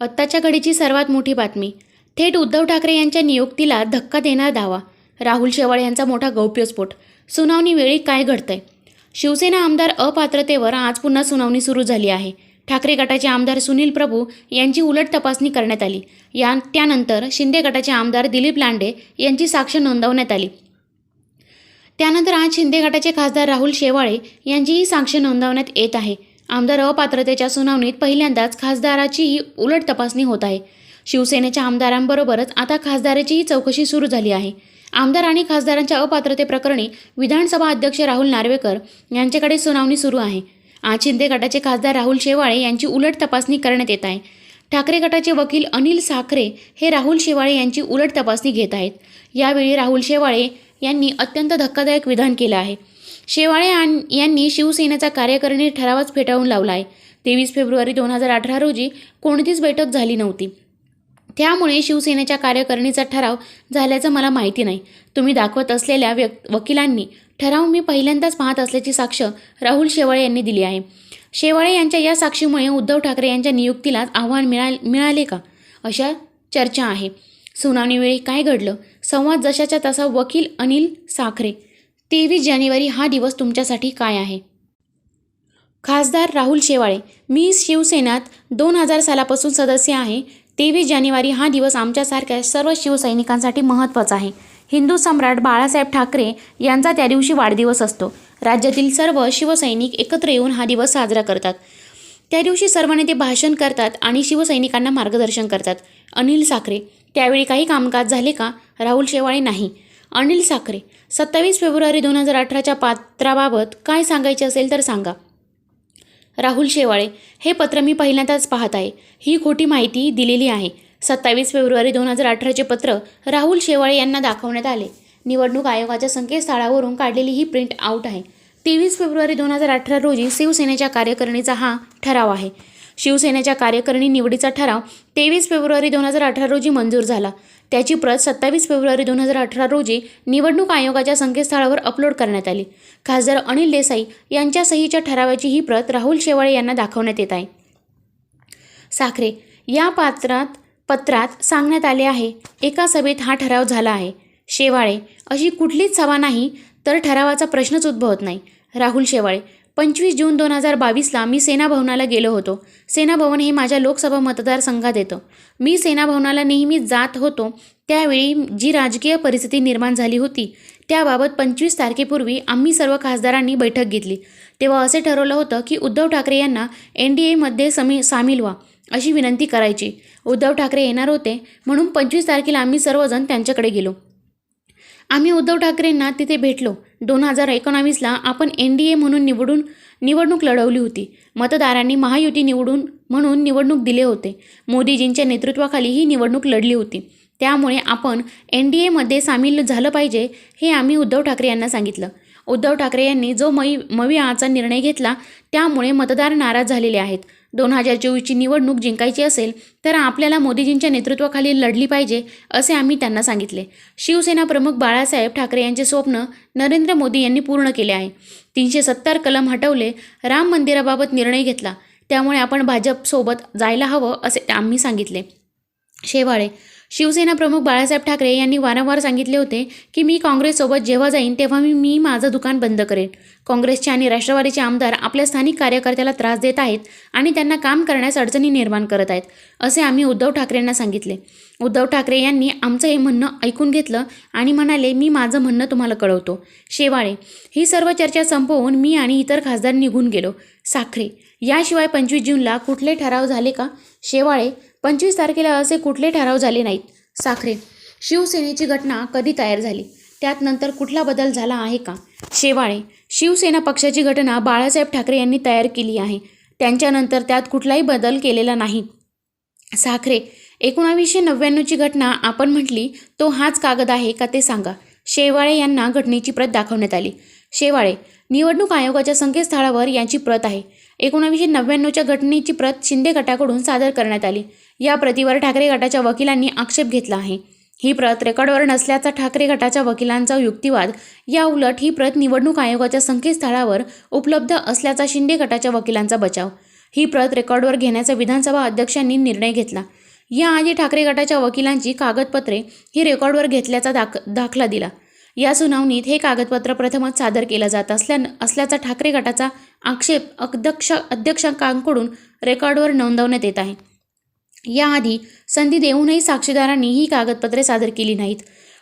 आत्ताच्या घडीची सर्वात मोठी बातमी. थेट उद्धव ठाकरे यांच्या नियुक्तीला धक्का देणारा दावा. राहुल शेवाळे यांचा मोठा गौप्यस्फोट. सुनावणीवेळी काय घडतंय? शिवसेना आमदार अपात्रतेवर आज पुन्हा सुनावणी सुरू झाली आहे. ठाकरे गटाचे आमदार सुनील प्रभू यांची उलट तपासणी करण्यात आली. त्यानंतर शिंदे गटाचे आमदार दिलीप लांडे यांची साक्ष नोंदवण्यात आली. त्यानंतर आज शिंदे गटाचे खासदार राहुल शेवाळे यांचीही साक्ष नोंदवण्यात येत आहे. आमदार अपात्रतेच्या सुनावणीत पहिल्यांदाच खासदाराचीही उलट तपासणी होत आहे. शिवसेनेच्या आमदारांबरोबरच आता खासदाराचीही चौकशी सुरू झाली आहे. आमदार आणि खासदारांच्या अपात्रतेप्रकरणी विधानसभा अध्यक्ष राहुल नार्वेकर यांच्याकडे सुनावणी सुरू आहे. आज शिंदे गटाचे खासदार राहुल शेवाळे यांची उलट तपासणी करण्यात येत आहे. ठाकरे गटाचे वकील अनिल साखरे हे राहुल शेवाळे यांची उलट तपासणी घेत आहेत. यावेळी राहुल शेवाळे यांनी अत्यंत धक्कादायक विधान केलं आहे. शेवाळे यांनी शिवसेनेचा कार्यकारिणी ठरावच फेटाळून लावला आहे. 23 फेब्रुवारी 2018 रोजी कोणतीच बैठक झाली नव्हती. त्यामुळे शिवसेनेच्या कार्यकारिणीचा ठराव झाल्याचं मला माहिती नाही. तुम्ही दाखवत असलेल्या वकिलांनी ठराव मी पहिल्यांदाच पाहत असल्याची साक्ष राहुल शेवाळे यांनी दिली आहे. शेवाळे यांच्या या साक्षीमुळे उद्धव ठाकरे यांच्या नियुक्तीला आव्हान मिळाले का, अशा चर्चा आहे. सुनावणीवेळी काय घडलं? संवाद जशाच्या तसा. वकील अनिल साखरे. 23 जानेवारी हा दिवस तुमच्यासाठी काय आहे? खासदार राहुल शेवाळे. मी शिवसेनेत 2000 सालापासून सदस्य आहे. 23 जानेवारी हा दिवस आमच्यासारख्या सर्व शिवसैनिकांसाठी महत्त्वाचा आहे. हिंदू सम्राट बाळासाहेब ठाकरे यांचा त्या दिवशी वाढदिवस असतो. राज्यातील सर्व शिवसैनिक एकत्र येऊन हा दिवस साजरा करतात. त्या दिवशी सर्व नेते भाषण करतात आणि शिवसैनिकांना मार्गदर्शन करतात. अनिल साखरे. त्यावेळी काही कामकाज झाले का? राहुल शेवाळे. नाही. अनिल साखरे. 27 फेब्रुवारी 2018च्या पत्राबाबत काय सांगायचे असेल तर सांगा. राहुल शेवाळे. हे पत्र मी पहिल्यांदाच पाहत आहे. ही खोटी माहिती दिलेली आहे. 27 फेब्रुवारी 2018चे पत्र राहुल शेवाळे यांना दाखवण्यात आले. निवडणूक आयोगाच्या संकेतस्थळावरून काढलेली ही प्रिंट आऊट आहे. 23 फेब्रुवारी 2018 रोजी शिवसेनेच्या कार्यकारिणीचा हा ठराव आहे. शिवसेनेच्या कार्यकारिणी निवडीचा ठराव 23 फेब्रुवारी 2018 रोजी मंजूर झाला. त्याची प्रत 27 फेब्रुवारी 2018 रोजी निवडणूक आयोगाच्या संकेतस्थळावर अपलोड करण्यात आली. खासदार अनिल देसाई यांच्या सहीच्या ठरावाची ही प्रत राहुल शेवाळे यांना दाखवण्यात येत आहे. साखरे. या पत्रात सांगण्यात आले आहे, एका सभेत हा ठराव झाला आहे. शेवाळे. अशी कुठलीच सभा नाही तर ठरावाचा प्रश्नच उद्भवत नाही. राहुल शेवाळे. 25 जून 2022ला मी सेना भवनाला गेलो होतो. सेना भवन हे माझ्या लोकसभा मतदारसंघात येतं. मी सेना भवनाला नेहमी जात होतो. त्यावेळी जी राजकीय परिस्थिती निर्माण झाली होती त्याबाबत 25 तारखेपूर्वी आम्ही सर्व खासदारांनी बैठक घेतली. तेव्हा असे ठरवलं होतं की उद्धव ठाकरे यांना NDAमध्ये सामील व्हा अशी विनंती करायची. उद्धव ठाकरे येणार होते म्हणून 25 तारखेला आम्ही सर्वजण त्यांच्याकडे गेलो. आम्ही उद्धव ठाकरेंना तिथे भेटलो. 2019ला आपण NDA म्हणून निवडणूक लढवली होती. मतदारांनी महायुती म्हणून निवडणूक दिले होते. मोदीजींच्या नेतृत्वाखाली ही निवडणूक लढली होती. त्यामुळे आपण NDAमध्ये सामील झालं पाहिजे हे आम्ही उद्धव ठाकरे यांना सांगितलं. उद्धव ठाकरे यांनी जो मविआचा निर्णय घेतला त्यामुळे मतदार नाराज झालेले आहेत. 2024ची निवडणूक जिंकायची असेल तर आपल्याला मोदीजींच्या नेतृत्वाखाली लढली पाहिजे असे आम्ही त्यांना सांगितले. शिवसेना प्रमुख बाळासाहेब ठाकरे यांचे स्वप्न नरेंद्र मोदी यांनी पूर्ण केले आहे. 370 कलम हटवले. राम मंदिराबाबत निर्णय घेतला. त्यामुळे आपण भाजपसोबत जायला हवं असे आम्ही सांगितले. शेवाळे. शिवसेना प्रमुख बाळासाहेब ठाकरे यांनी वारंवार सांगितले होते की मी काँग्रेससोबत जेव्हा जाईन तेव्हा मी माझं दुकान बंद करेन. काँग्रेसचे आणि राष्ट्रवादीचे आमदार आपल्या स्थानिक कार्यकर्त्याला त्रास देत आहेत आणि त्यांना काम करण्यास अडचणी निर्माण करत आहेत असे आम्ही उद्धव ठाकरेंना सांगितले. उद्धव ठाकरे यांनी आमचं हे म्हणणं ऐकून घेतलं आणि म्हणाले, मी माझं म्हणणं तुम्हाला कळवतो. शेवाळे. ही सर्व चर्चा संपवून मी आणि इतर खासदार निघून गेलो. साखरे. याशिवाय 25 जूनला कुठले ठराव झाले का? शेवाळे. 25 तारखेला असे कुठले ठराव झाले नाहीत. साखरे. शिवसेनेची घटना कधी तयार झाली? त्यात नंतर कुठला बदल झाला आहे का? शेवाळे. शिवसेना पक्षाची घटना बाळासाहेब ठाकरे यांनी तयार केली आहे. त्यांच्यानंतर त्यात कुठलाही बदल केलेला नाही. साखरे. 1999ची घटना आपण म्हटली तो हाच कागद आहे का ते सांगा. शेवाळे यांना घटनेची प्रत दाखवण्यात आली. शेवाळे. निवडणूक आयोगाच्या संकेतस्थळावर यांची प्रत आहे. 1999च्या घटनेची प्रत शिंदे गटाकडून सादर करण्यात आली. या प्रतीवर ठाकरे गटाच्या वकिलांनी आक्षेप घेतला आहे. ही प्रत रेकॉर्डवर नसल्याचा ठाकरे गटाच्या वकिलांचा युक्तिवाद. या उलट ही प्रत निवडणूक आयोगाच्या संकेतस्थळावर उपलब्ध असल्याचा शिंदे गटाच्या वकिलांचा बचाव. ही प्रत रेकॉर्डवर घेण्याचा विधानसभा अध्यक्षांनी निर्णय घेतला. याआधी ठाकरे गटाच्या वकिलांची कागदपत्रे ही रेकॉर्डवर घेतल्याचा दाखला दिला. या सुनावणीत हे कागदपत्र प्रथमच सादर केलं जात असल्याचा ठाकरे गटाचा आक्षेप अध्यक्षांकडून रेकॉर्डवर नोंदवण्यात येत आहे. याआधी संधी देऊनही साक्षीदारांनी ही कागदपत्रे सादर केली नाहीत,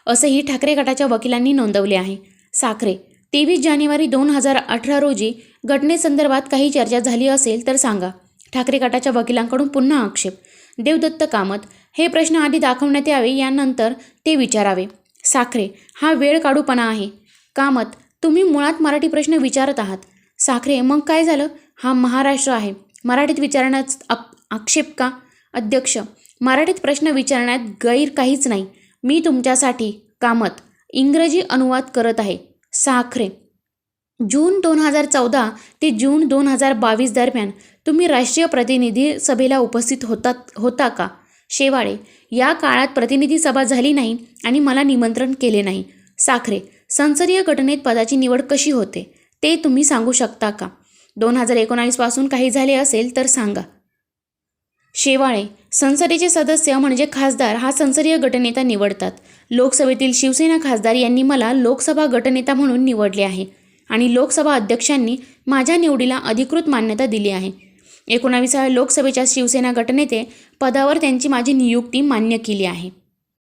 असंही ठाकरे गटाच्या वकिलांनी नोंदवले आहे. साखरे, 23 जानेवारी 2018 रोजी घटनेसंदर्भात काही चर्चा झाली असेल तर सांगा. ठाकरे गटाच्या वकिलांकडून पुन्हा आक्षेप. देवदत्त कामत, हे प्रश्न आधी दाखवण्यात यावे, यानंतर ते विचारावे. साखरे, हा वेळ काढूपणा आहे. कामत, तुम्ही मुळात मराठी प्रश्न विचारत आहात. साखरे, मग काय झालं? हा महाराष्ट्र आहे, मराठीत विचारण्यात आक्षेप का? अध्यक्ष, मराठीत प्रश्न विचारण्यात गैर काहीच नाही. मी तुमच्यासाठी. कामत, इंग्रजी अनुवाद करत आहे. साखरे, जून 2014 ते जून 2022 दरम्यान तुम्ही राष्ट्रीय प्रतिनिधी सभेला उपस्थित होता का? शेवाळे, या काळात प्रतिनिधी सभा झाली नाही आणि मला निमंत्रण केले नाही. साखरे, संसदीय घटनेत पदाची निवड कशी होते ते तुम्ही सांगू शकता का? 2019 पासून काही झाले असेल तर सांगा. शेवाळे, संसदेचे सदस्य म्हणजे खासदार हा संसदीय गटनेता निवडतात. लोकसभेतील शिवसेना खासदार यांनी मला लोकसभा गटनेता म्हणून निवडले आहे आणि लोकसभा अध्यक्षांनी माझ्या निवडीला अधिकृत मान्यता दिली आहे. 19व्या लोकसभेच्या शिवसेना गटनेते पदावर त्यांची माझी नियुक्ती मान्य केली आहे.